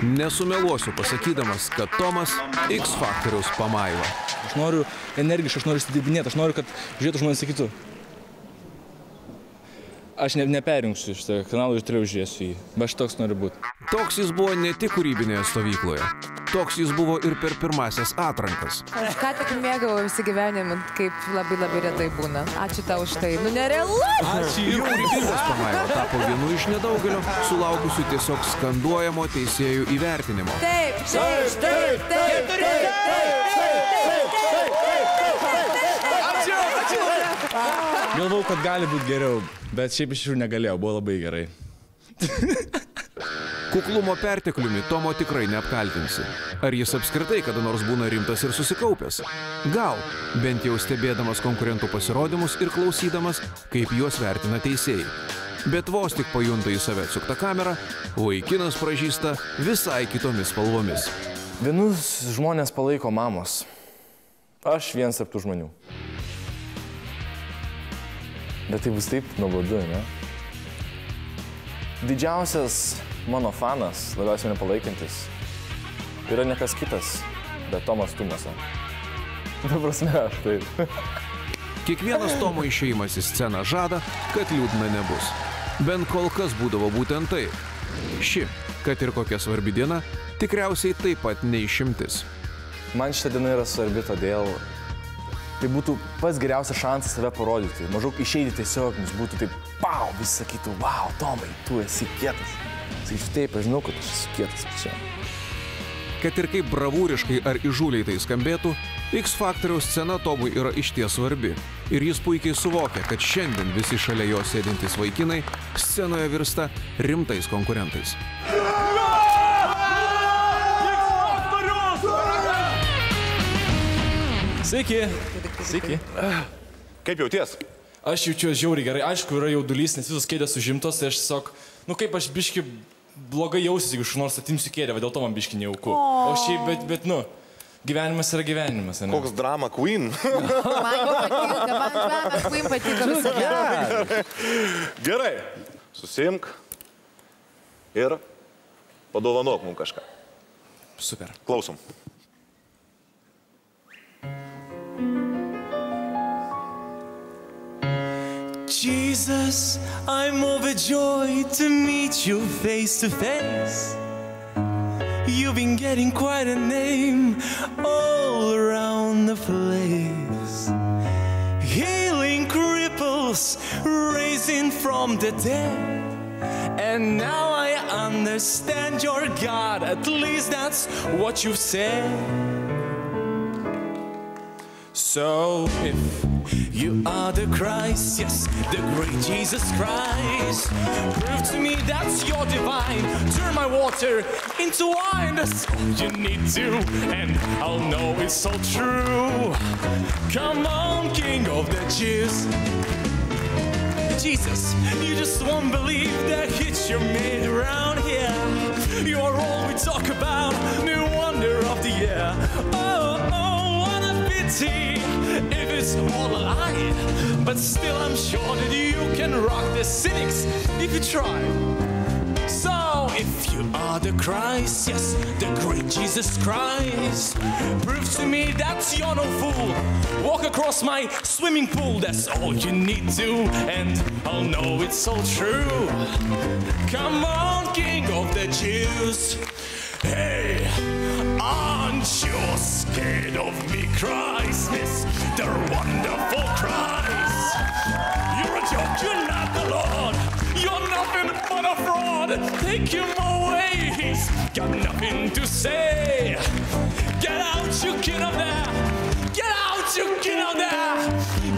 Nesumeluosiu pasakydamas, kad Tomas X faktoriaus pamaiva. Aš noriu energiškai, aš noriu įsidirbinėti, aš noriu, kad žiūrėtų žmonės sakytų. Aš neperjungsiu šitą kanalą ir toliau žiūrėsiu jį, bet aš toks noriu būti. Toks jis buvo ne tik kūrybinėje stovykloje, toks jis buvo ir per pirmasias atrankas. Aš ką tik mėgavausi gyvenimą, kaip labai retai būna. Ačiū tau už tai. Nu, nerealu! Ir kūrybingos pamaiva tapo vienu iš nedaugelio sulaukusių tiesiog skanduojamo teisėjų įvertinimo. Taip, taip, taip, taip, Galvau, kad gali būti geriau, bet šiaip iš tikrųjų negalėjau, buvo labai gerai. Kuklumo pertekliumi Tomo tikrai neapkaltinsi. Ar jis apskritai kada nors būna rimtas ir susikaupęs? Gal, bent jau stebėdamas konkurentų pasirodymus ir klausydamas, kaip juos vertina teisėjai. Bet vos tik pajunta į save atsuktą kamerą, vaikinas pražįsta visai kitomis spalvomis. Vienus žmonės palaiko mamos. Aš vienas tarp tų žmonių. Bet tai bus taip nuobodu, ne? Didžiausias mano fanas, labiausiai mane palaikantis, yra ne kas kitas, bet Tomas Tumasa. Ta prasme, aš taip. Kiekvienas Tomo išėjimas į sceną žada, kad liūdna nebus. Bent kol kas būdavo būtent tai. Ši, kad ir kokia svarbi diena, tikriausiai taip pat neišimtis. Man šitą dieną yra svarbi, todėl tai būtų pats geriausias šansas save parodyti. Maždaug išeiti tiesiog, nes būtų taip, pau, visi sakytų, wow, Tomai, tu esi kietas. Sakyčiau, taip, aš žinau, kad aš esu kietas čia. Kad ir kaip bravūriškai ar įžūliai tai skambėtų, X faktoriaus scena Tomui yra išties svarbi. Ir jis puikiai suvokia, kad šiandien visi šalia jo sėdintys vaikinai scenoje virsta rimtais konkurentais. Sveiki. Sveiki. Kaip jauties? Aš jaučiuosi žiauriai gerai. Aišku, yra jaudulys, nes visos kėdės užimtos, tai aš tiesiog, nu kaip aš biški blogai jausiuosi, jeigu aš nors atimsiu kėdę, dėl to man biški nejauku. O šiaip, bet, nu, gyvenimas yra gyvenimas, ne? Koks drama queen. man drama queen patiko visada. Gerai, susiimk ir padovanok mums kažką. Super. Klausom. Jesus, I'm overjoyed to meet you face to face. You've been getting quite a name all around the place. Healing cripples, raising from the dead. And now I understand your God, at least that's what you've said. So if you are the Christ, yes, the great Jesus Christ, prove to me that's your divine. Turn my water into wine, that's all you need to, and I'll know it's all true. Come on, King of the Jews. Jesus, you just won't believe the hits you made around here. You are all we talk about, new wonder of the year. Oh, what a pity if it's all a lie. But still I'm sure that you can rock the cynics if you try. So if you are the Christ, yes, the great Jesus Christ, prove to me that you're no fool. Walk across my swimming pool, that's all you need to, and I'll know it's all true. Come on, King of the Jews. Hey, aren't you scared of me, Christ, Mr. Wonderful Christ? You're a joke, you're not the Lord. You're nothing but a fraud. Take him away, he's got nothing to say. Get out, you kid of there. Get out, you kid of there.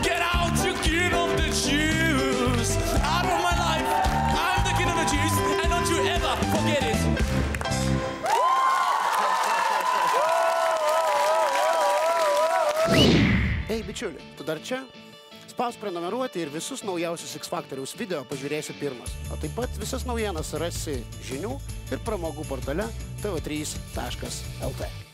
Get out, you kid of the Jews. Out of my life, I'm the kid of the Jews, and don't you ever forget it. Ei, bičiuli, tu dar čia? Spausk prenumeruoti ir visus naujausius X faktoriaus video pažiūrėsi pirmas. O taip pat visas naujienas rasi žinių ir pramogų portale tv3.lt.